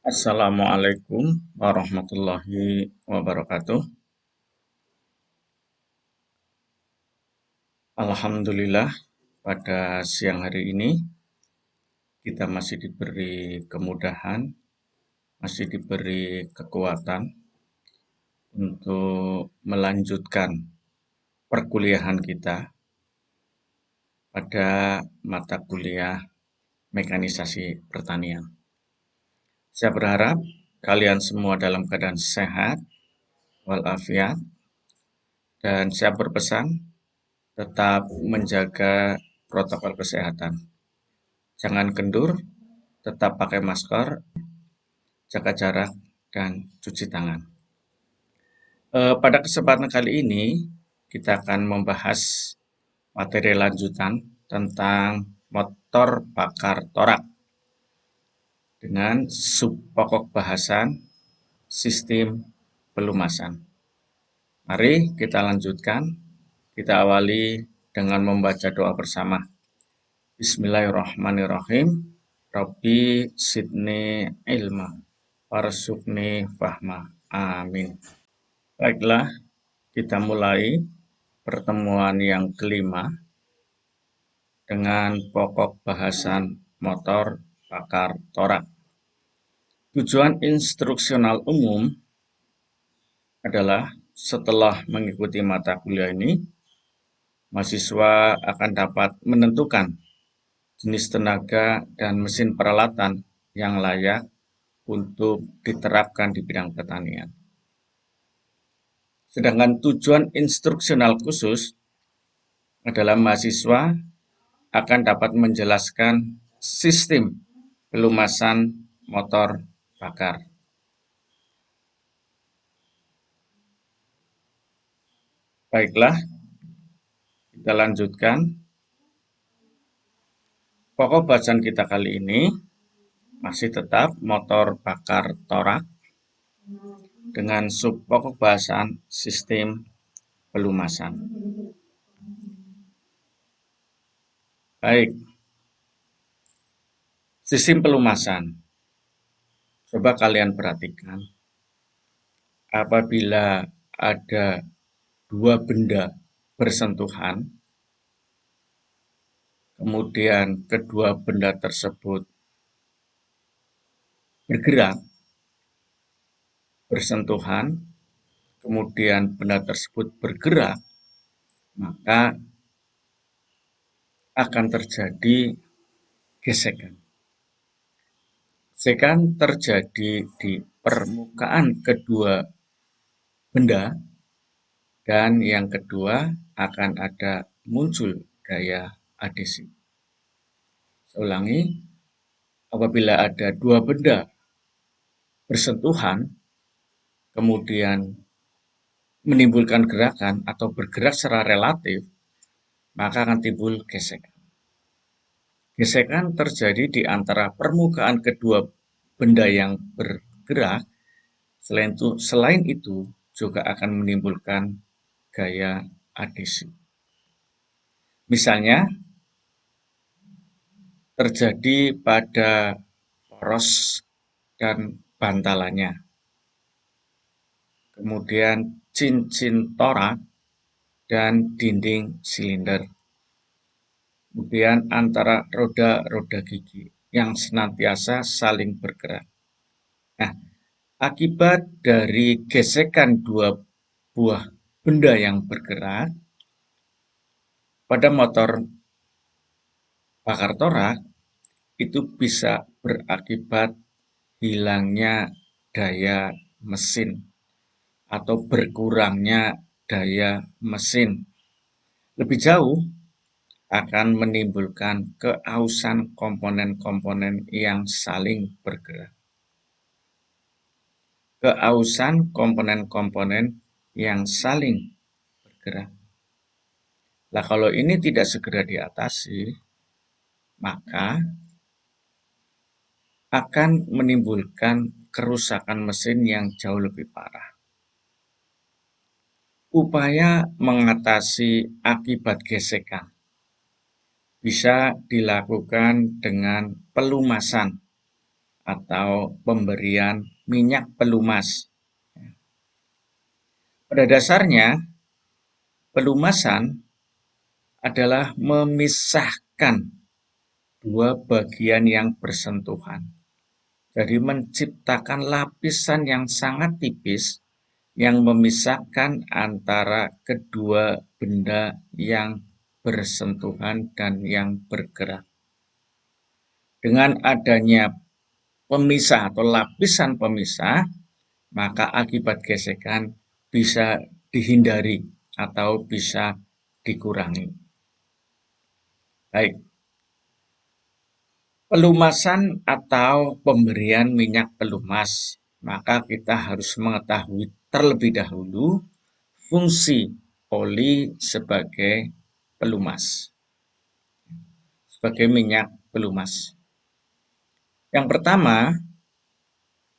Assalamualaikum warahmatullahi wabarakatuh. Alhamdulillah, pada siang hari ini kita masih diberi kemudahan, masih diberi kekuatan untuk melanjutkan perkuliahan kita pada mata kuliah mekanisasi pertanian. Saya berharap kalian semua dalam keadaan sehat walafiat, dan saya berpesan tetap menjaga protokol kesehatan. Jangan kendur, tetap pakai masker, jaga jarak, dan cuci tangan. Pada kesempatan kali ini, kita akan membahas materi lanjutan tentang motor bakar torak dengan subpokok bahasan sistem pelumasan. Mari kita lanjutkan. Kita awali dengan membaca doa bersama. Bismillahirrahmanirrahim. Rabbi zidni ilma warzuqni fahma. Amin. Baiklah, kita mulai pertemuan yang kelima dengan pokok bahasan motor bakar torak. Tujuan instruksional umum adalah setelah mengikuti mata kuliah ini, mahasiswa akan dapat menentukan jenis tenaga dan mesin peralatan yang layak untuk diterapkan di bidang pertanian. Sedangkan tujuan instruksional khusus adalah mahasiswa akan dapat menjelaskan sistem pelumasan motor bakar. Baiklah, kita lanjutkan. Pokok bahasan kita kali ini masih tetap motor bakar torak dengan subpokok bahasan sistem pelumasan. Baik, sistem pelumasan. Coba kalian perhatikan, apabila ada dua benda bersentuhan, kemudian kedua benda tersebut bergerak, bersentuhan, kemudian benda tersebut bergerak, maka akan terjadi gesekan. Gesekan terjadi di permukaan kedua benda, dan yang kedua akan ada muncul gaya adhesi. Saya ulangi, apabila ada dua benda bersentuhan, kemudian menimbulkan gerakan atau bergerak secara relatif, maka akan timbul gesekan. Gesekan terjadi di antara permukaan kedua benda yang bergerak. Selain itu juga akan menimbulkan gaya adhesi. Misalnya, terjadi pada poros dan bantalannya. Kemudian cincin torak dan dinding silinder. Kemudian antara roda-roda gigi yang senantiasa saling bergerak. Nah, akibat dari gesekan dua buah benda yang bergerak pada motor bakar torak, itu bisa berakibat hilangnya daya mesin atau berkurangnya daya mesin. Lebih jauh, akan menimbulkan keausan komponen-komponen yang saling bergerak. Keausan komponen-komponen yang saling bergerak. Nah, kalau ini tidak segera diatasi, maka akan menimbulkan kerusakan mesin yang jauh lebih parah. Upaya mengatasi akibat gesekan bisa dilakukan dengan pelumasan atau pemberian minyak pelumas. Pada dasarnya, pelumasan adalah memisahkan dua bagian yang bersentuhan. Jadi menciptakan lapisan yang sangat tipis yang memisahkan antara kedua benda yang bersentuhan dan yang bergerak. Dengan adanya pemisah atau lapisan pemisah, maka akibat gesekan bisa dihindari atau bisa dikurangi. Baik, pelumasan atau pemberian minyak pelumas, maka kita harus mengetahui terlebih dahulu fungsi oli sebagai pelumas, sebagai minyak pelumas. Yang pertama,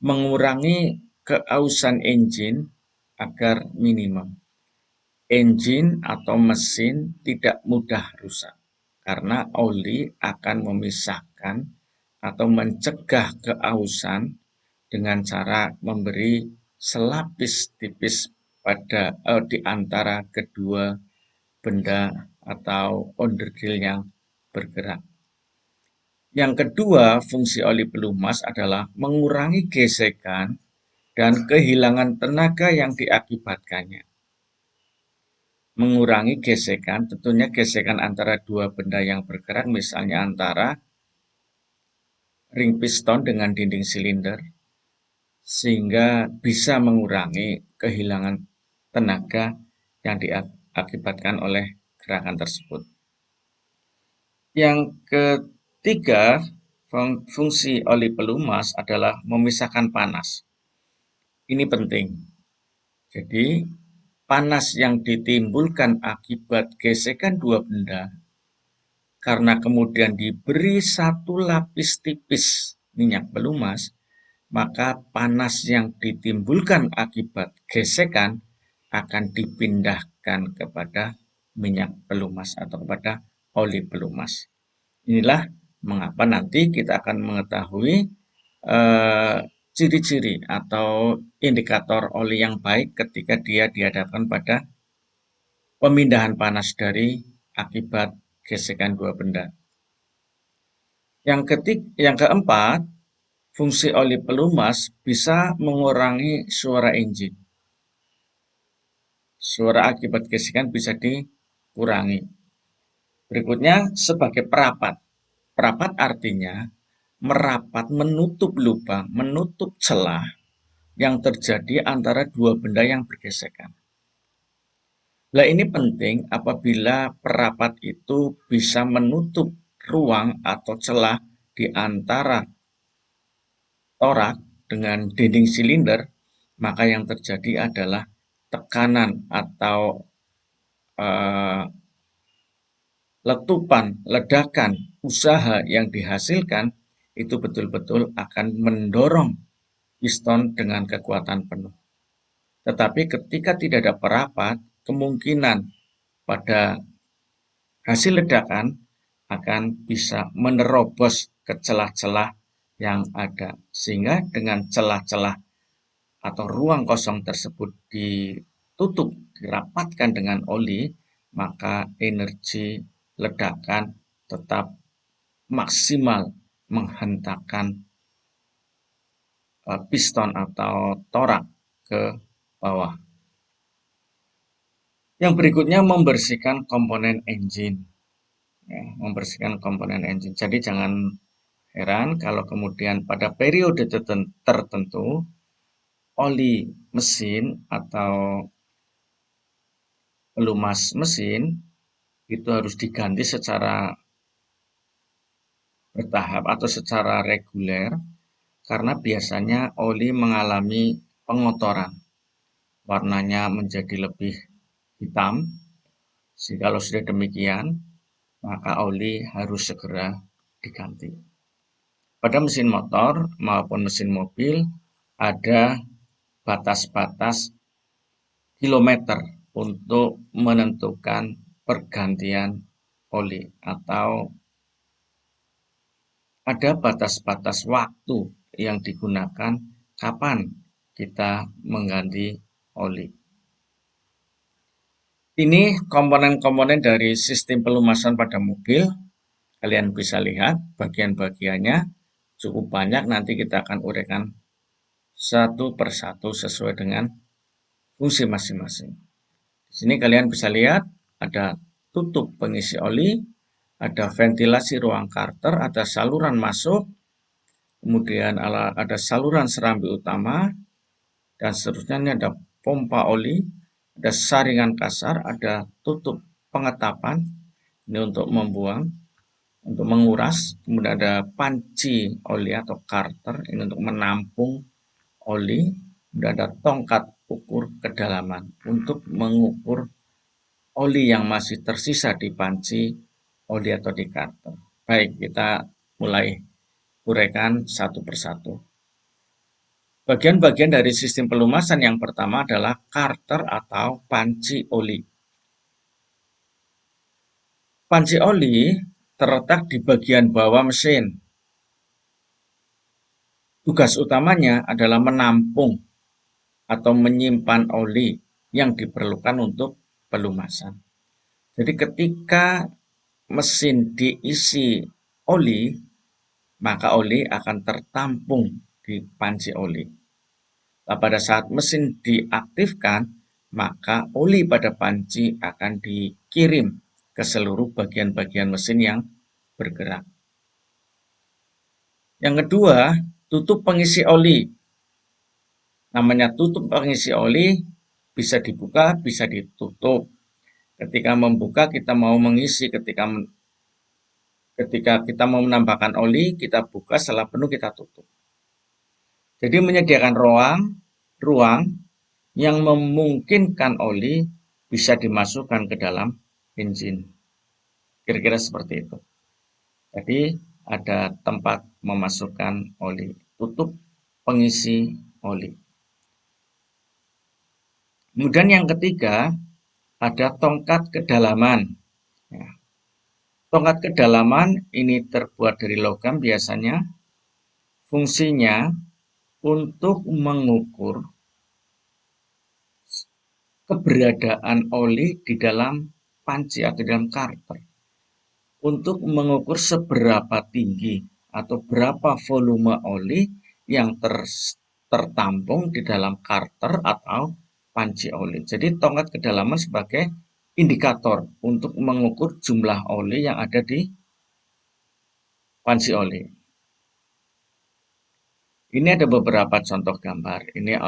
mengurangi keausan engine agar minimum. Engine atau mesin tidak mudah rusak karena oli akan memisahkan atau mencegah keausan dengan cara memberi selapis tipis di antara kedua benda atau onderdil yang bergerak. Yang kedua, fungsi oli pelumas adalah mengurangi gesekan dan kehilangan tenaga yang diakibatkannya. Mengurangi gesekan, tentunya gesekan antara dua benda yang bergerak, misalnya antara ring piston dengan dinding silinder, sehingga bisa mengurangi kehilangan tenaga yang diakibatkan oleh gerakan tersebut. Yang ketiga, fungsi oli pelumas adalah memisahkan panas. Ini penting. Jadi, panas yang ditimbulkan akibat gesekan dua benda karena kemudian diberi satu lapis tipis minyak pelumas, maka panas yang ditimbulkan akibat gesekan akan dipindahkan kepada minyak pelumas atau kepada oli pelumas. Inilah mengapa nanti kita akan mengetahui ciri-ciri atau indikator oli yang baik ketika dia dihadapkan pada pemindahan panas dari akibat gesekan dua benda. Yang keempat, fungsi oli pelumas bisa mengurangi suara engine. Suara akibat gesekan bisa dikurangi. Berikutnya sebagai perapat. Perapat artinya merapat, menutup lubang, menutup celah yang terjadi antara dua benda yang bergesekan. Nah, ini penting apabila perapat itu bisa menutup ruang atau celah di antara torak dengan dinding silinder, maka yang terjadi adalah tekanan atau letupan, ledakan, usaha yang dihasilkan itu betul-betul akan mendorong piston dengan kekuatan penuh. Tetapi ketika tidak ada perapat, kemungkinan pada hasil ledakan akan bisa menerobos ke celah-celah yang ada. Sehingga dengan celah-celah atau ruang kosong tersebut ditutup, dirapatkan dengan oli, maka energi ledakan tetap maksimal menghentakkan piston atau torak ke bawah. Yang berikutnya membersihkan komponen engine. Ya, membersihkan komponen engine. Jadi jangan heran kalau kemudian pada periode tertentu oli mesin atau pelumas mesin itu harus diganti secara bertahap atau secara reguler karena biasanya oli mengalami pengotoran. Warnanya menjadi lebih hitam. Kalau sudah demikian, maka oli harus segera diganti. Pada mesin motor maupun mesin mobil ada batas-batas kilometer untuk menentukan pergantian oli atau ada batas-batas waktu yang digunakan, kapan kita mengganti oli. Ini komponen-komponen dari sistem pelumasan pada mobil. Kalian bisa lihat bagian-bagiannya cukup banyak, nanti kita akan uraikan satu persatu sesuai dengan fungsi masing-masing. Di sini kalian bisa lihat ada tutup pengisi oli, ada ventilasi ruang karter, ada saluran masuk, kemudian ada saluran serambi utama, dan seterusnya. Ini ada pompa oli, ada saringan kasar, ada tutup pengetapan, ini untuk membuang, untuk menguras, kemudian ada panci oli atau karter, ini untuk menampung oli, kemudian ada tongkat ukur kedalaman untuk mengukur oli yang masih tersisa di panci oli atau di karter. Baik, kita mulai uraikan satu persatu. Bagian-bagian dari sistem pelumasan yang pertama adalah karter atau panci oli. Panci oli terletak di bagian bawah mesin. Tugas utamanya adalah menampung atau menyimpan oli yang diperlukan untuk pelumasan. Jadi ketika mesin diisi oli, maka oli akan tertampung di panci oli. Nah, pada saat mesin diaktifkan, maka oli pada panci akan dikirim ke seluruh bagian-bagian mesin yang bergerak. Yang kedua, tutup pengisi oli. Namanya tutup pengisi oli, bisa dibuka, bisa ditutup. Ketika membuka, kita mau mengisi, ketika kita mau menambahkan oli, kita buka, setelah penuh kita tutup. Jadi menyediakan ruang yang memungkinkan oli bisa dimasukkan ke dalam engine. Kira-kira seperti itu. Jadi ada tempat memasukkan oli, tutup pengisi oli. Kemudian yang ketiga, ada tongkat kedalaman. Ya. Tongkat kedalaman ini terbuat dari logam biasanya. Fungsinya untuk mengukur keberadaan oli di dalam panci atau dalam karter. Untuk mengukur seberapa tinggi atau berapa volume oli yang tertampung di dalam karter atau panci oli. Jadi tongkat kedalaman sebagai indikator untuk mengukur jumlah oli yang ada di panci oli. Ini ada beberapa contoh gambar. Ini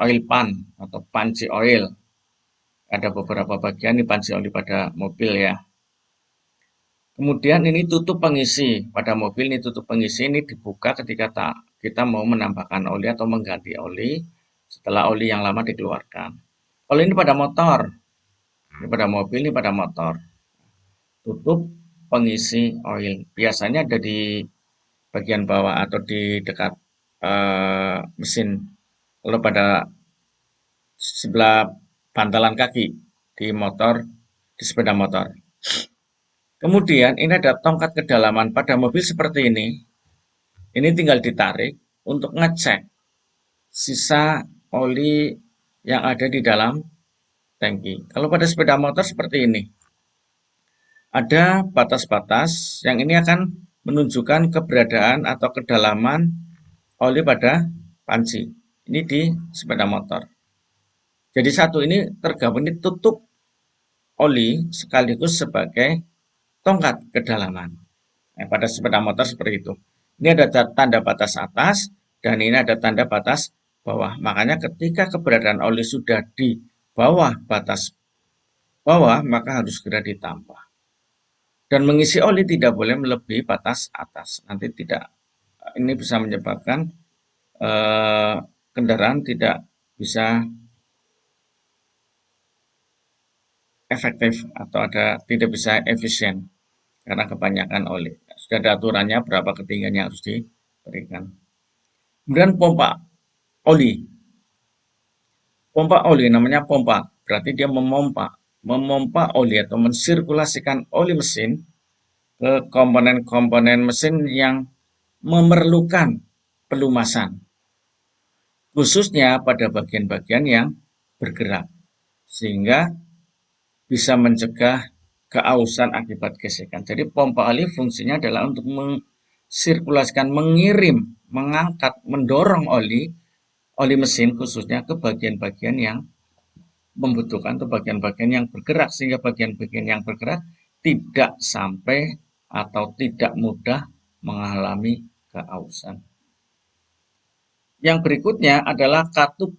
oil pan atau panci oil. Ada beberapa bagian di panci oli pada mobil ya. Kemudian ini tutup pengisi. Pada mobil ini tutup pengisi ini dibuka ketika kita mau menambahkan oli atau mengganti oli setelah oli yang lama dikeluarkan. Kalau ini pada motor, ini pada mobil, ini pada motor. Tutup pengisi oil. Biasanya ada di bagian bawah atau di dekat mesin. Kalau pada sebelah bantalan kaki di motor, di sepeda motor. Kemudian ini ada tongkat kedalaman pada mobil seperti ini. Ini tinggal ditarik untuk ngecek sisa oli yang ada di dalam tangki. Kalau pada sepeda motor seperti ini. Ada batas-batas yang ini akan menunjukkan keberadaan atau kedalaman oli pada panci. Ini di sepeda motor. Jadi satu ini tergabung, ini tutup oli sekaligus sebagai tongkat kedalaman. Nah, pada sepeda motor seperti itu. Ini ada tanda batas atas dan ini ada tanda batas bawah. Makanya ketika keberadaan oli sudah di bawah batas bawah, maka harus segera ditambah. Dan mengisi oli tidak boleh melebihi batas atas. Nanti tidak, ini bisa menyebabkan kendaraan tidak bisa efektif atau tidak bisa efisien karena kebanyakan oli. Sudah ada aturannya berapa ketinggian yang harus diberikan. Kemudian pompa oli. Pompa oli namanya pompa, berarti dia memompa oli atau mensirkulasikan oli mesin ke komponen-komponen mesin yang memerlukan pelumasan, khususnya pada bagian-bagian yang bergerak, sehingga bisa mencegah keausan akibat gesekan. Jadi pompa oli fungsinya adalah untuk mensirkulasikan, mengirim, mengangkat, mendorong oli mesin khususnya ke bagian-bagian yang membutuhkan, atau bagian-bagian yang bergerak, sehingga bagian-bagian yang bergerak tidak sampai atau tidak mudah mengalami keausan. Yang berikutnya adalah katup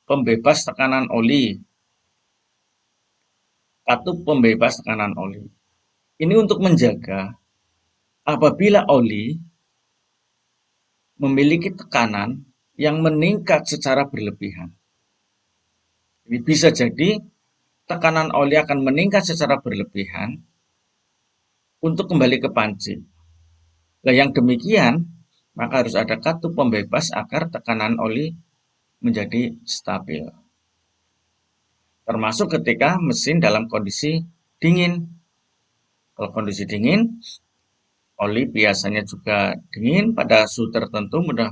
pembebas tekanan oli. Katup pembebas tekanan oli. Ini untuk menjaga apabila oli memiliki tekanan yang meningkat secara berlebihan. Jadi bisa jadi tekanan oli akan meningkat secara berlebihan untuk kembali ke panci. Nah, yang demikian, maka harus ada katup pembebas agar tekanan oli menjadi stabil. Termasuk ketika mesin dalam kondisi dingin. Kalau kondisi dingin, oli biasanya juga dingin, pada suhu tertentu mudah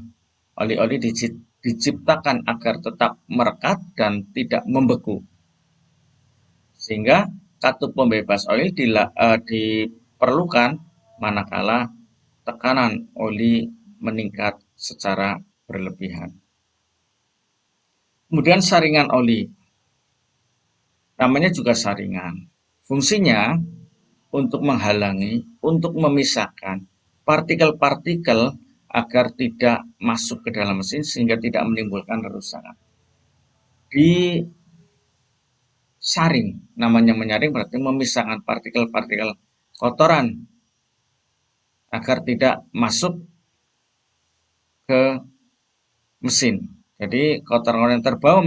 oli-oli diciptakan agar tetap merekat dan tidak membeku. Sehingga katup pembebas oli diperlukan manakala tekanan oli meningkat secara berlebihan. Kemudian saringan oli. Namanya juga saringan. Fungsinya untuk menghalangi, untuk memisahkan partikel-partikel agar tidak masuk ke dalam mesin sehingga tidak menimbulkan kerusakan. Disaring, namanya menyaring berarti memisahkan partikel-partikel kotoran agar tidak masuk ke mesin. Jadi kotoran yang terbawa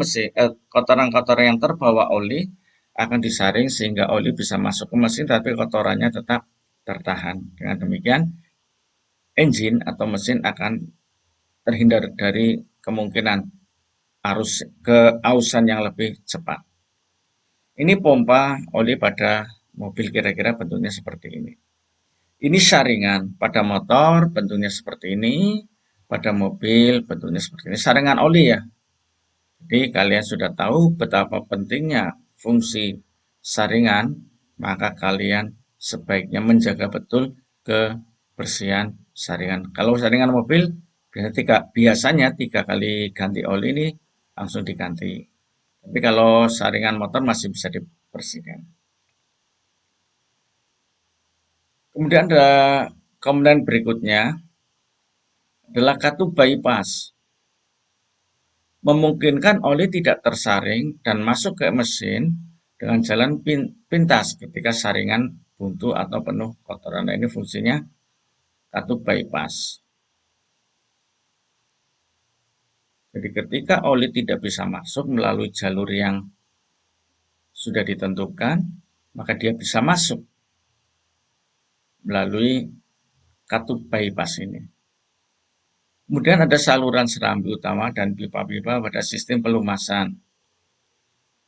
kotoran-kotoran yang terbawa oli akan disaring sehingga oli bisa masuk ke mesin tapi kotorannya tetap tertahan. Dengan demikian engine atau mesin akan terhindar dari kemungkinan arus keausan yang lebih cepat. Ini pompa oli pada mobil kira-kira bentuknya seperti ini. Ini saringan pada motor bentuknya seperti ini, pada mobil bentuknya seperti ini. Saringan oli ya. Jadi kalian sudah tahu betapa pentingnya fungsi saringan, maka kalian sebaiknya menjaga betul kebersihan saringan. Kalau saringan mobil biasanya 3 kali ganti oli ini langsung diganti. Tapi kalau saringan motor masih bisa dibersihkan. Kemudian ada komponen berikutnya adalah katup bypass. Memungkinkan oli tidak tersaring dan masuk ke mesin dengan jalan pintas ketika saringan buntu atau penuh kotoran. Nah, ini fungsinya katup bypass. Jadi ketika oli tidak bisa masuk melalui jalur yang sudah ditentukan, maka dia bisa masuk melalui katup bypass ini. Kemudian ada saluran serambi utama dan pipa-pipa pada sistem pelumasan.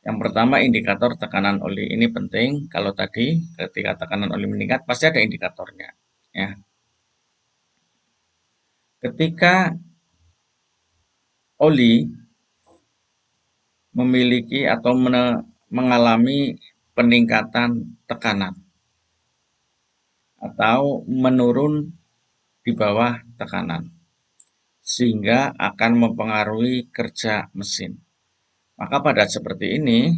Yang pertama indikator tekanan oli. Ini penting, kalau tadi ketika tekanan oli meningkat pasti ada indikatornya. Ya. Ketika oli memiliki atau mengalami peningkatan tekanan atau menurun di bawah tekanan, sehingga akan mempengaruhi kerja mesin. Maka pada seperti ini,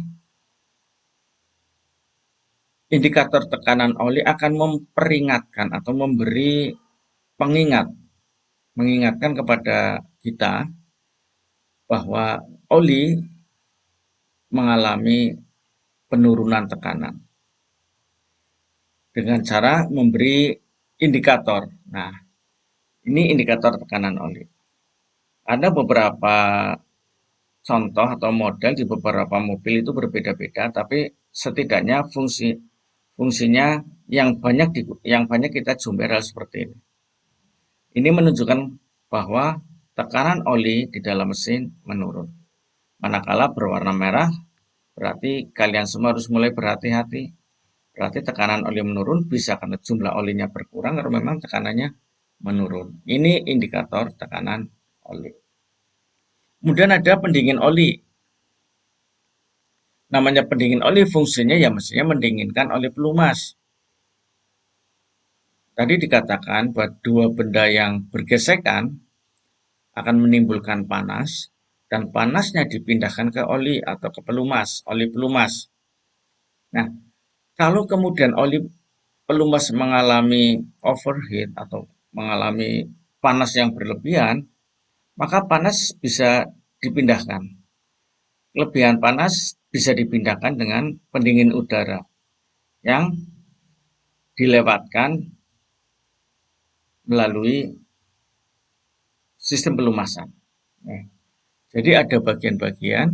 indikator tekanan oli akan memperingatkan atau memberi mengingatkan kepada kita bahwa oli mengalami penurunan tekanan dengan cara memberi indikator. Nah, ini indikator tekanan oli. Ada beberapa contoh atau model di beberapa mobil itu berbeda-beda, tapi setidaknya fungsinya yang banyak kita jumpai hal seperti ini. Ini menunjukkan bahwa tekanan oli di dalam mesin menurun. Manakala berwarna merah, berarti kalian semua harus mulai berhati-hati. Berarti tekanan oli menurun bisa karena jumlah olinya berkurang, karena memang tekanannya menurun. Ini indikator tekanan oli. Kemudian ada pendingin oli. Namanya pendingin oli fungsinya ya mestinya mendinginkan oli pelumas. Tadi dikatakan bahwa dua benda yang bergesekan akan menimbulkan panas dan panasnya dipindahkan ke oli atau ke pelumas, oli pelumas. Nah, kalau kemudian oli pelumas mengalami overheat atau mengalami panas yang berlebihan, maka panas bisa dipindahkan. Kelebihan panas bisa dipindahkan dengan pendingin udara yang dilewatkan melalui sistem pelumasan. Nah, jadi ada bagian-bagian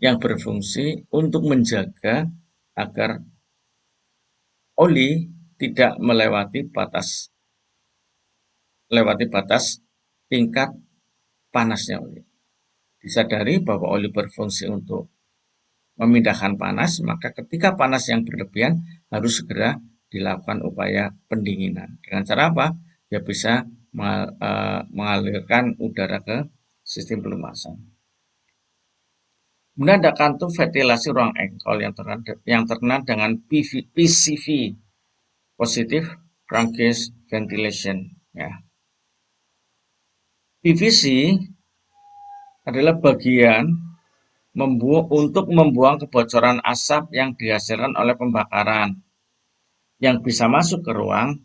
yang berfungsi untuk menjaga agar oli tidak melewati batas tingkat panasnya oli. Disadari bahwa oli berfungsi untuk memindahkan panas, maka ketika panas yang berlebihan harus segera dilakukan upaya pendinginan. Dengan cara apa? Ya bisa mengalirkan udara ke sistem pelumasan. Kemudian ada kantung ventilasi ruang engkol yang terkenal dengan PCV, Positive Crankcase Ventilation. Ya. PVC adalah bagian untuk membuang kebocoran asap yang dihasilkan oleh pembakaran yang bisa masuk ke ruang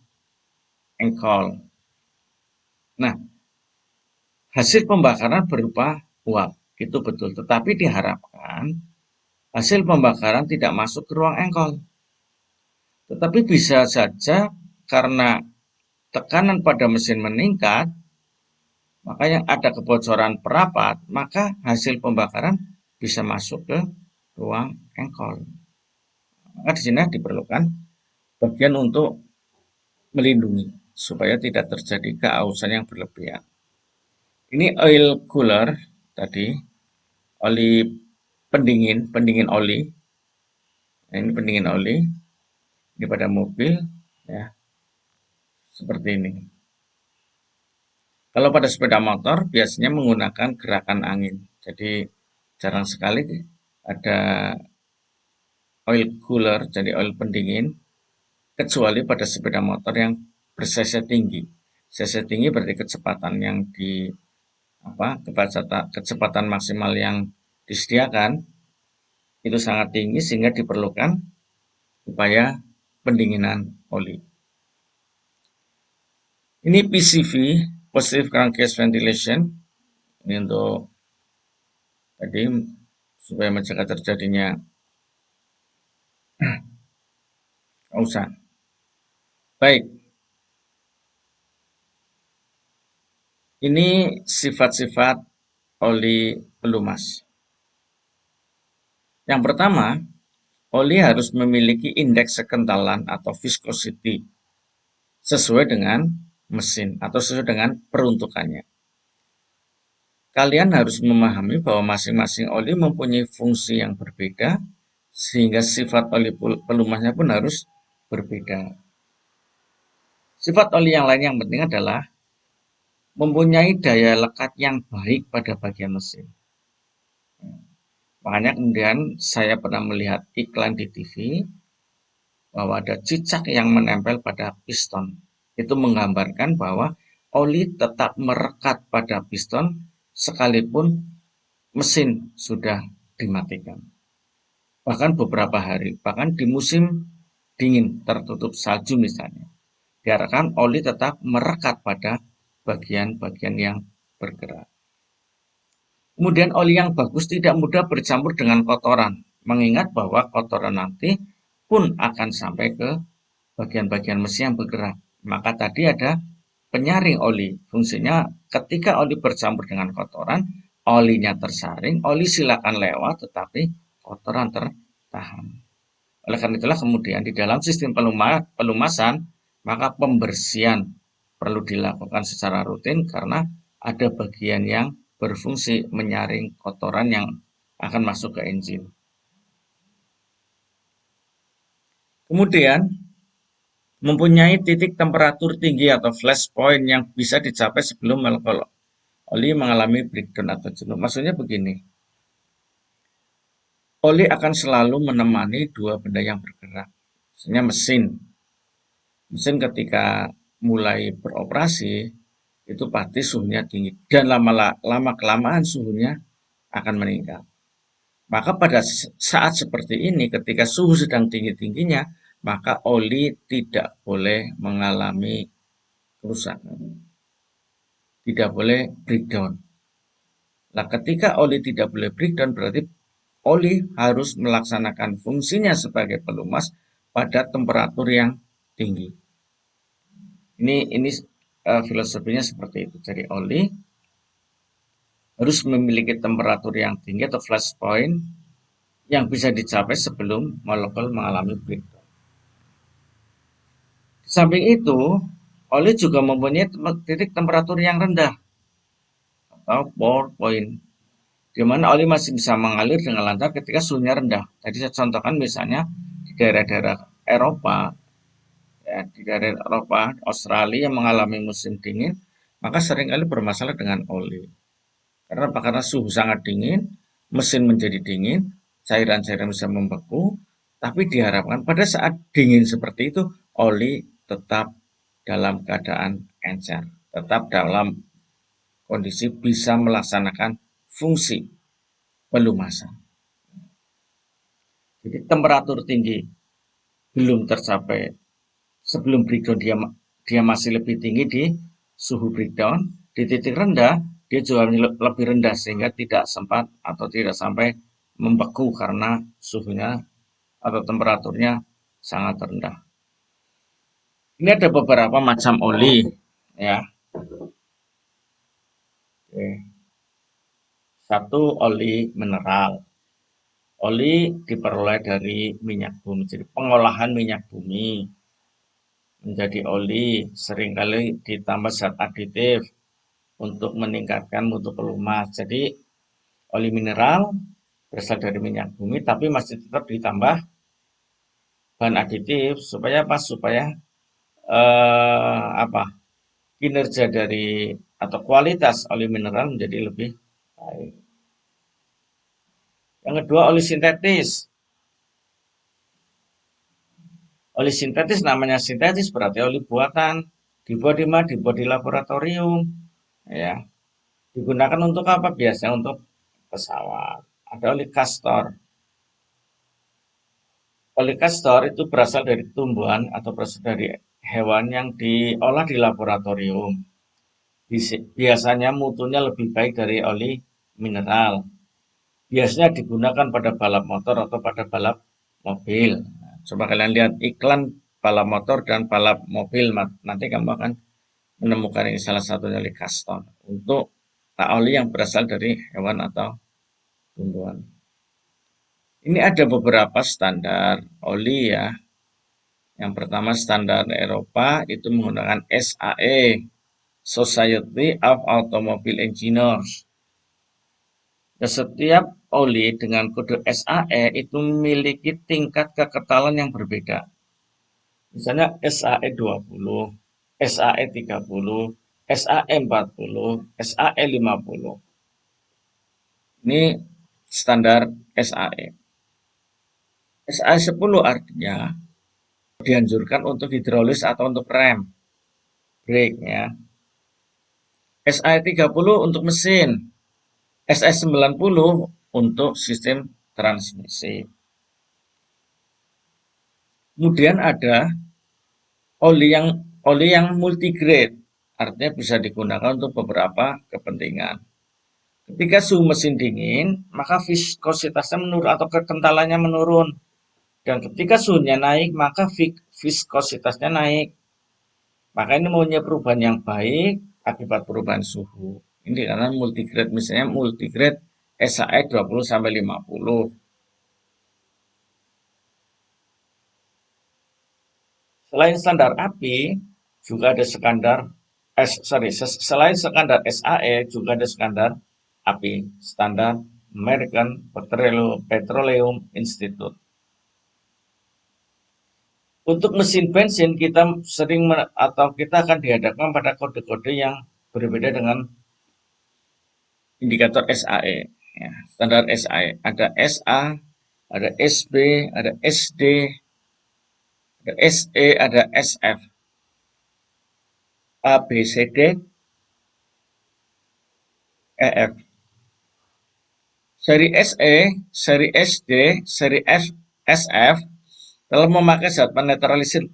engkol. Nah, hasil pembakaran berupa uap, itu betul. Tetapi diharapkan hasil pembakaran tidak masuk ke ruang engkol. Tetapi bisa saja karena tekanan pada mesin meningkat, maka yang ada kebocoran perapat, maka hasil pembakaran bisa masuk ke ruang engkol. Maka di sini diperlukan bagian untuk melindungi supaya tidak terjadi keausan yang berlebihan. Ini oil cooler tadi, oli pendingin oli. Nah, ini pendingin oli. Ini pada mobil ya, seperti ini. Kalau pada sepeda motor biasanya menggunakan gerakan angin. Jadi jarang sekali ada oil cooler, jadi oil pendingin, kecuali pada sepeda motor yang ber-cc tinggi. Cc tinggi berarti kecepatan yang kecepatan maksimal yang disediakan itu sangat tinggi sehingga diperlukan upaya pendinginan oli. Ini PCV, Positive Crankcase Ventilation. Ini untuk tadi supaya mencegah terjadinya keausan. Baik. Ini sifat-sifat oli pelumas. Yang pertama, oli harus memiliki indeks kekentalan atau viscosity sesuai dengan mesin atau sesuai dengan peruntukannya. Kalian harus memahami bahwa masing-masing oli mempunyai fungsi yang berbeda, sehingga sifat oli pelumasnya pun harus berbeda. Sifat oli yang lain yang penting adalah mempunyai daya lekat yang baik pada bagian mesin. Makanya kemudian saya pernah melihat iklan di TV bahwa ada cicak yang menempel pada piston. Itu menggambarkan bahwa oli tetap merekat pada piston sekalipun mesin sudah dimatikan. Bahkan beberapa hari, bahkan di musim dingin tertutup salju misalnya. Diharapkan oli tetap merekat pada bagian-bagian yang bergerak. Kemudian oli yang bagus tidak mudah bercampur dengan kotoran, mengingat bahwa kotoran nanti pun akan sampai ke bagian-bagian mesin yang bergerak. Maka tadi ada penyaring oli. Fungsinya ketika oli bercampur dengan kotoran, olinya tersaring, oli silakan lewat tetapi kotoran tertahan. Oleh karena itulah kemudian di dalam sistem pelumasan, maka pembersihan perlu dilakukan secara rutin karena ada bagian yang berfungsi menyaring kotoran yang akan masuk ke engine. Kemudian mempunyai titik temperatur tinggi atau flash point yang bisa dicapai sebelum oli mengalami breakdown atau jenuh. Maksudnya begini, oli akan selalu menemani dua benda yang bergerak. Misalnya mesin. Mesin ketika mulai beroperasi, itu pasti suhunya tinggi. Dan lama-kelamaan suhunya akan meningkat. Maka pada saat seperti ini, ketika suhu sedang tinggi-tingginya, maka oli tidak boleh mengalami kerusakan. Tidak boleh breakdown. Nah, ketika oli tidak boleh breakdown, berarti oli harus melaksanakan fungsinya sebagai pelumas pada temperatur yang tinggi. Ini filosofinya seperti itu. Jadi oli harus memiliki temperatur yang tinggi atau flash point yang bisa dicapai sebelum molekul mengalami breakdown. Di samping itu, oli juga mempunyai titik temperatur yang rendah atau pour point, di mana oli masih bisa mengalir dengan lancar ketika suhunya rendah. Jadi saya contohkan misalnya di daerah-daerah Eropa, ya, di daerah Eropa, Australia yang mengalami musim dingin, maka seringkali bermasalah dengan oli. Karena apa? Karena suhu sangat dingin, mesin menjadi dingin, cairan-cairan bisa membeku, tapi diharapkan pada saat dingin seperti itu, oli tetap dalam keadaan encer, tetap dalam kondisi bisa melaksanakan fungsi pelumasan. Jadi temperatur tinggi belum tercapai sebelum breakdown, dia masih lebih tinggi di suhu breakdown. Di titik rendah dia juga lebih rendah sehingga tidak sempat atau tidak sampai membeku karena suhunya atau temperaturnya sangat rendah. Ini ada beberapa macam oli, ya. Oke. Satu, oli mineral. Oli diperoleh dari minyak bumi. Jadi pengolahan minyak bumi menjadi oli seringkali ditambah zat aditif untuk meningkatkan mutu pelumas. Jadi oli mineral berasal dari minyak bumi tapi masih tetap ditambah bahan aditif supaya apa? Supaya apa? Kinerja dari atau kualitas oli mineral menjadi lebih baik. Yang kedua, oli sintetis. Oli sintetis namanya sintetis berarti oli buatan, dibuat di mana? Dibuat di laboratorium, ya. Digunakan untuk apa? Biasanya untuk pesawat. Ada oli castor. Oli castor itu berasal dari tumbuhan atau berasal dari hewan yang diolah di laboratorium. Biasanya mutunya lebih baik dari oli mineral. Biasanya digunakan pada balap motor atau pada balap mobil. Coba kalian lihat iklan balap motor dan balap mobil, nanti kamu akan menemukan ini salah satunya oli castor untuk oli yang berasal dari hewan atau tumbuhan. Ini ada beberapa standar oli ya. Yang pertama standar Eropa itu menggunakan SAE, Society of Automobile Engineers. Dan setiap oli dengan kode SAE itu memiliki tingkat kekentalan yang berbeda. Misalnya SAE 20, SAE 30, SAE 40, SAE 50. Ini standar SAE. SAE 10 artinya dianjurkan untuk hidrolis atau untuk rem, brake ya. SAE 30 untuk mesin, SAE 90 untuk sistem transmisi. Kemudian ada oli yang multigrade, artinya bisa digunakan untuk beberapa kepentingan. Ketika suhu mesin dingin, maka viskositasnya menurun atau kekentalannya menurun. Dan ketika suhunya naik, maka viskositasnya naik. Maka ini mempunyai perubahan yang baik akibat perubahan suhu. Ini karena multigrade, misalnya multigrade SAE 20 sampai 50. Selain standar API, juga ada selain standar SAE juga ada standar API, standar American Petroleum Institute. Untuk mesin bensin kita sering atau kita akan dihadapkan pada kode-kode yang berbeda dengan indikator SAE. Ya, standar SAE. Ada SA, ada SB, ada SD, ada SE, ada SF, A, B, C, D, EF. Seri SE, seri SD, seri F, SF dalam memakai zat penetralisir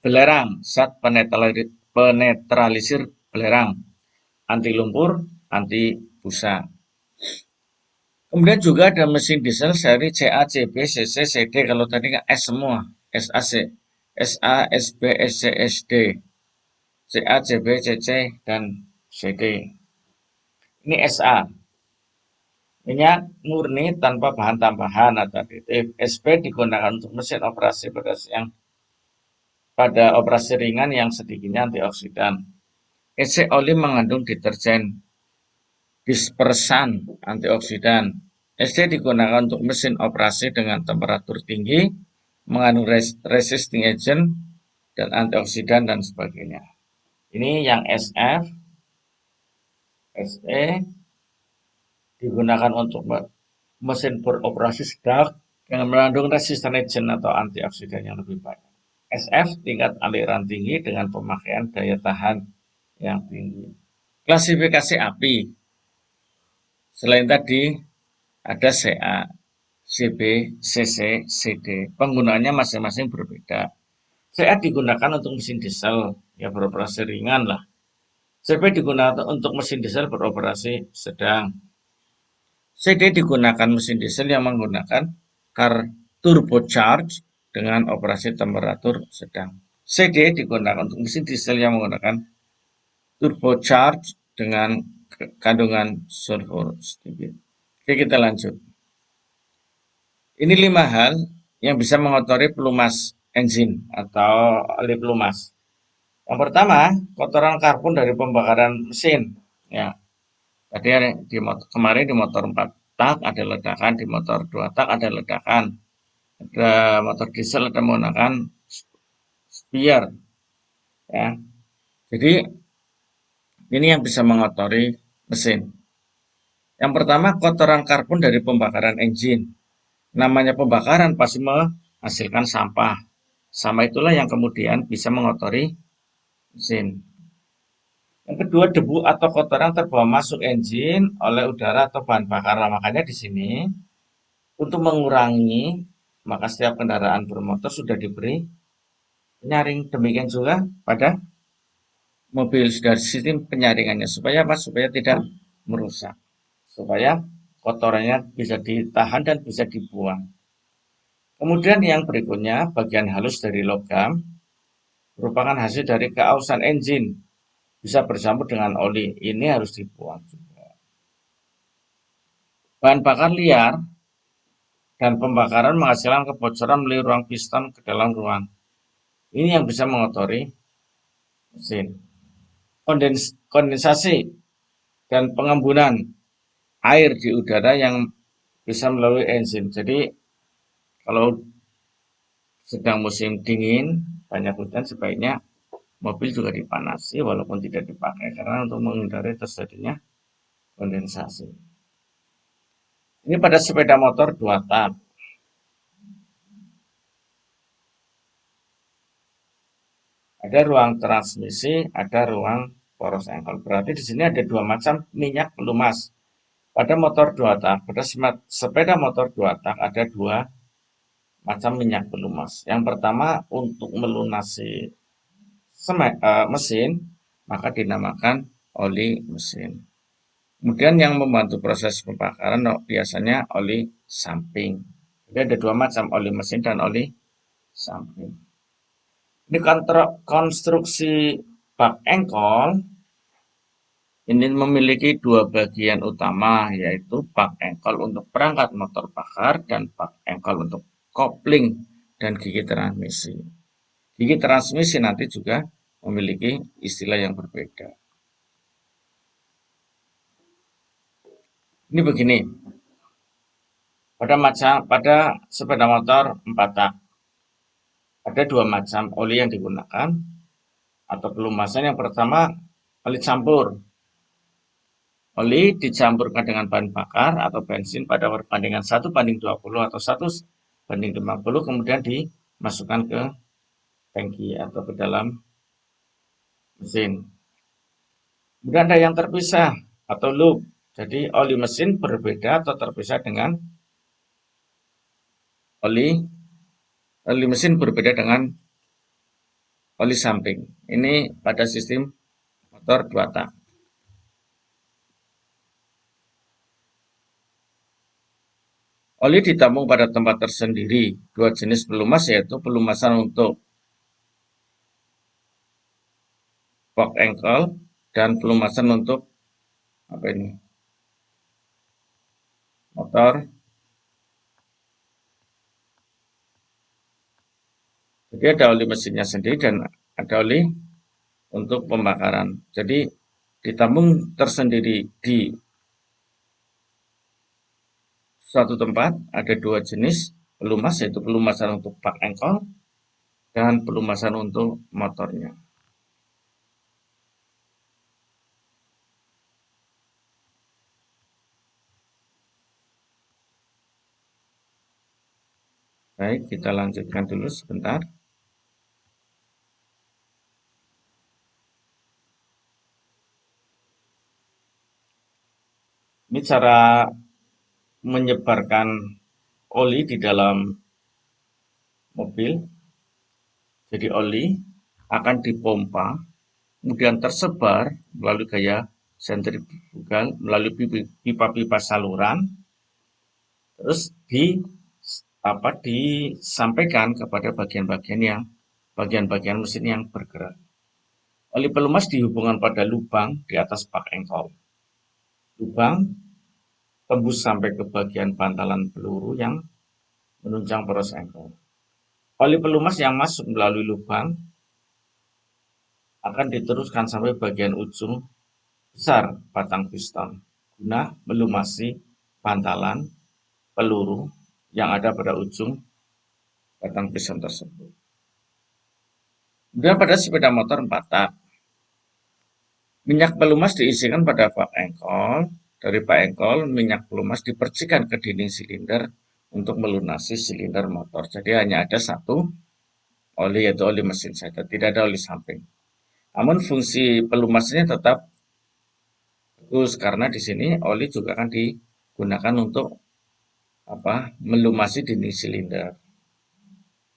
belerang, zat penetralisir belerang, anti lumpur, anti busa. Kemudian juga ada mesin diesel seri CA, CB, CC, CD. Kalau tadi kan S semua, SAC, SA, SB, SC, SD, CA, CB, CC, dan CD. Ini SA, minyak murni tanpa bahan tambahan atau aditif. SP digunakan untuk mesin operasi beras yang pada operasi ringan yang sedikitnya antioksidan. EC oli mengandung deterjen, dispersan, antioksidan. SD digunakan untuk mesin operasi dengan temperatur tinggi, mengandung resisting agent, dan antioksidan, dan sebagainya. Ini yang SF, SE, digunakan untuk mesin beroperasi sedang yang mengandung resistant agent atau antioksidan yang lebih banyak. SF tingkat aliran tinggi dengan pemakaian daya tahan yang tinggi. Klasifikasi api. Selain tadi ada CA, CB, CC, CD. Penggunaannya masing-masing berbeda. CA digunakan untuk mesin diesel, ya beroperasi ringan lah. CB digunakan untuk mesin diesel beroperasi sedang. CD digunakan mesin diesel yang menggunakan car turbocharge dengan operasi temperatur sedang. CD digunakan untuk mesin diesel yang menggunakan turbocharge dengan kandungan sulfur sedikit. Oke, kita lanjut. Ini 5 hal yang bisa mengotori pelumas engine atau oli pelumas. Yang pertama, kotoran karbon dari pembakaran mesin. Ya, tadi di kemarin di motor 4 tak ada ledakan, di motor 2 tak ada ledakan. Ada motor diesel ada menggunakan spare. Ya. Jadi ini yang bisa mengotori mesin. Yang pertama, kotoran karbon dari pembakaran engine. Namanya pembakaran pasti menghasilkan sampah. Sampah itulah yang kemudian bisa mengotori mesin. Yang kedua, debu atau kotoran terbawa masuk engine oleh udara atau bahan bakar. Makanya di sini untuk mengurangi, maka setiap kendaraan bermotor sudah diberi penyaring. Demikian juga pada mobil sudah sistem penyaringannya supaya apa? Supaya tidak merusak. Supaya kotorannya bisa ditahan dan bisa dibuang. Kemudian yang berikutnya, bagian halus dari logam merupakan hasil dari keausan engine, bisa bercampur dengan oli. Ini harus dibuang juga. Bahan bakar liar dan pembakaran menghasilkan kebocoran melalui ruang piston ke dalam ruang. Ini yang bisa mengotori mesin. Kondensasi dan pengembunan air di udara yang bisa melalui engine. Jadi kalau sedang musim dingin, banyak hujan, sebaiknya mobil juga dipanasi walaupun tidak dipakai karena untuk menghindari terjadinya kondensasi. Ini pada sepeda motor 2 tak. Ada ruang transmisi, ada ruang poros engkol. Berarti di sini ada 2 macam minyak pelumas. Pada motor 2 tak, pada sepeda motor 2 tak ada 2 macam minyak pelumas. Yang pertama untuk melunasi mesin, maka dinamakan oli mesin. Kemudian yang membantu proses pembakaran biasanya oli samping. Jadi ada 2 macam, oli mesin dan oli samping. Ini konstruksi bak engkol ini memiliki 2 bagian utama, yaitu bak engkol untuk perangkat motor bakar dan bak engkol untuk kopling dan gigi transmisi. Gigi transmisi nanti juga memiliki istilah yang berbeda. Ini begini, pada sepeda motor 4 tak ada 2 macam oli yang digunakan atau pelumasan. Yang pertama oli campur. Oli dicampurkan dengan bahan bakar atau bensin pada perbandingan 1:20 atau 1:50, kemudian dimasukkan ke tangki atau ke dalam mesin. Kemudian ada yang terpisah atau loop. Jadi oli mesin berbeda atau terpisah dengan oli oli mesin berbeda dengan oli samping. Ini pada sistem motor 2 tak. Oli ditampung pada tempat tersendiri. Dua jenis pelumas yaitu pelumasan untuk fork ankle dan pelumasan untuk apa ini? Motor. Jadi ada oli mesinnya sendiri dan ada oli untuk pembakaran. Jadi ditampung tersendiri di suatu tempat ada dua jenis pelumas yaitu pelumasan untuk fork ankle dan pelumasan untuk motornya. Baik, kita lanjutkan dulu sebentar. Ini cara menyebarkan oli di dalam mobil. Jadi oli akan dipompa, kemudian tersebar melalui gaya sentrifugal, melalui pipa-pipa saluran, terus disampaikan kepada bagian-bagian mesin yang bergerak. Oli pelumas dihubungkan pada lubang di atas fork ankle. Lubang tembus sampai ke bagian bantalan peluru yang menunjang poros ankle. Oli pelumas yang masuk melalui lubang akan diteruskan sampai bagian ujung besar batang piston guna melumasi bantalan peluru yang ada pada ujung batang piston tersebut. Kemudian pada sepeda motor 4 tak, minyak pelumas diisikan pada fork ankle. Dari fork ankle, minyak pelumas dipercikan ke dinding silinder untuk melunasi silinder motor. Jadi hanya ada satu oli, yaitu oli mesin saja, tidak ada oli samping. Namun fungsi pelumasnya tetap bagus karena di sini oli juga akan digunakan untuk melumasi dinding silinder.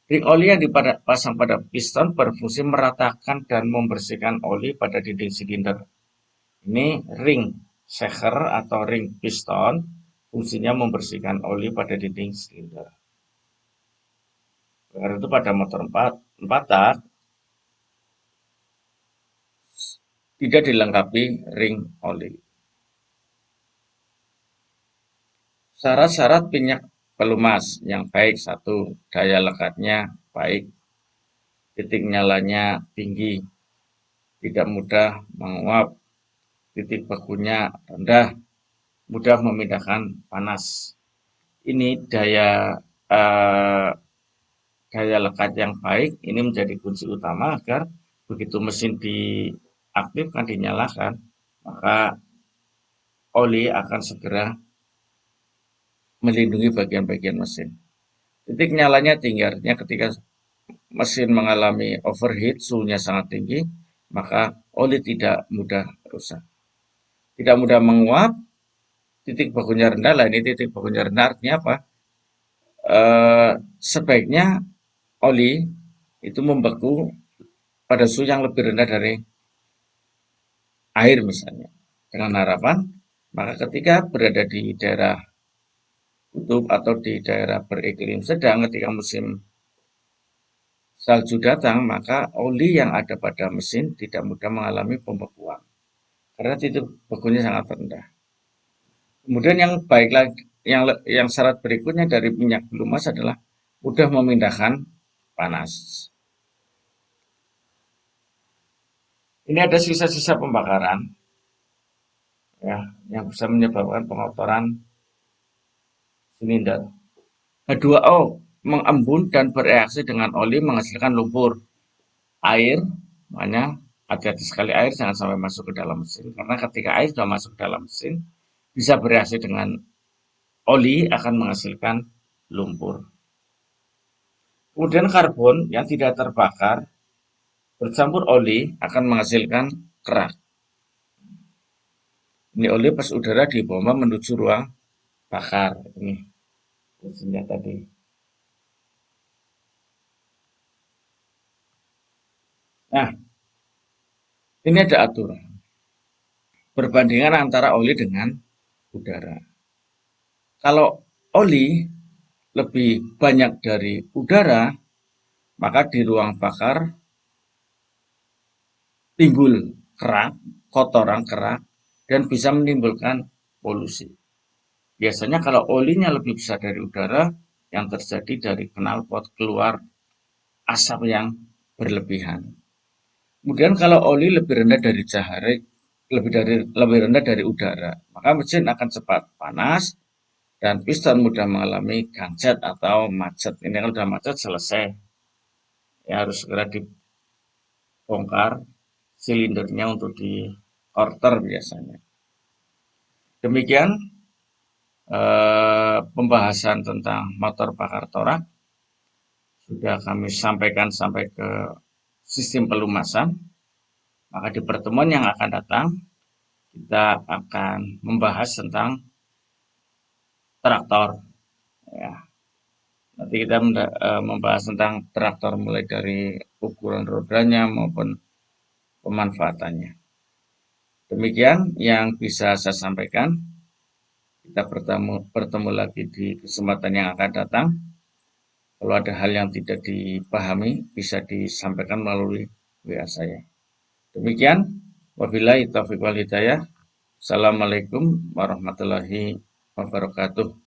Ring oli yang dipasang pada piston berfungsi meratakan dan membersihkan oli pada dinding silinder. Ini ring shaker atau ring piston, fungsinya membersihkan oli pada dinding silinder. Karena itu pada motor 4 tak tidak dilengkapi ring oli. Syarat-syarat minyak pelumas yang baik: 1. Daya lekatnya baik, titik nyalanya tinggi, tidak mudah menguap, titik bakunya rendah, mudah memindahkan panas. Ini daya lekat yang baik ini menjadi kunci utama agar begitu mesin diaktifkan, dinyalakan, maka oli akan segera melindungi bagian-bagian mesin. Titik nyalanya tinggi, artinya ketika mesin mengalami overheat, suhunya sangat tinggi, maka oli tidak mudah rusak. Tidak mudah menguap, titik bakunya rendah. Lah ini titik bakunya rendah artinya apa? Sebaiknya oli itu membeku pada suhu yang lebih rendah dari air misalnya. Dengan harapan, maka ketika berada di daerah kutub atau di daerah beriklim sedang, ketika musim salju datang, maka oli yang ada pada mesin tidak mudah mengalami pembekuan karena titik bekunya sangat rendah. Kemudian yang baik lagi, yang syarat berikutnya dari minyak pelumas adalah mudah memindahkan panas. Ini ada sisa-sisa pembakaran ya yang bisa menyebabkan pengotoran silinder. H2O mengembun dan bereaksi dengan oli menghasilkan lumpur air, makanya hati-hati sekali air jangan sampai masuk ke dalam mesin. Karena ketika air sudah masuk ke dalam mesin, bisa bereaksi dengan oli akan menghasilkan lumpur. Kemudian karbon yang tidak terbakar bercampur oli akan menghasilkan kerak. Ini oli pas udara dibawa menuju ruang bakar. Ini mesinnya tadi. Nah, ini ada aturan. Perbandingan antara oli dengan udara. Kalau oli lebih banyak dari udara, maka di ruang bakar timbul kerak, kotoran kerak, dan bisa menimbulkan polusi. Biasanya kalau olinya lebih besar dari udara, yang terjadi dari knalpot keluar asap yang berlebihan. Kemudian kalau oli lebih rendah dari cahaya, lebih rendah dari udara, maka mesin akan cepat panas dan piston mudah mengalami gancet atau macet. Ini kalau sudah macet selesai, ya harus segera dibongkar silindernya untuk di orter biasanya. Demikian pembahasan tentang motor bakar torak sudah kami sampaikan sampai ke sistem pelumasan. Maka di pertemuan yang akan datang kita akan membahas tentang traktor. Ya, nanti kita membahas tentang traktor mulai dari ukuran rodanya maupun pemanfaatannya. Demikian yang bisa saya sampaikan. Kita bertemu lagi di kesempatan yang akan datang. Kalau ada hal yang tidak dipahami, bisa disampaikan melalui WA saya. Demikian, wabillahi taufiq wal hidayah. Assalamualaikum warahmatullahi wabarakatuh.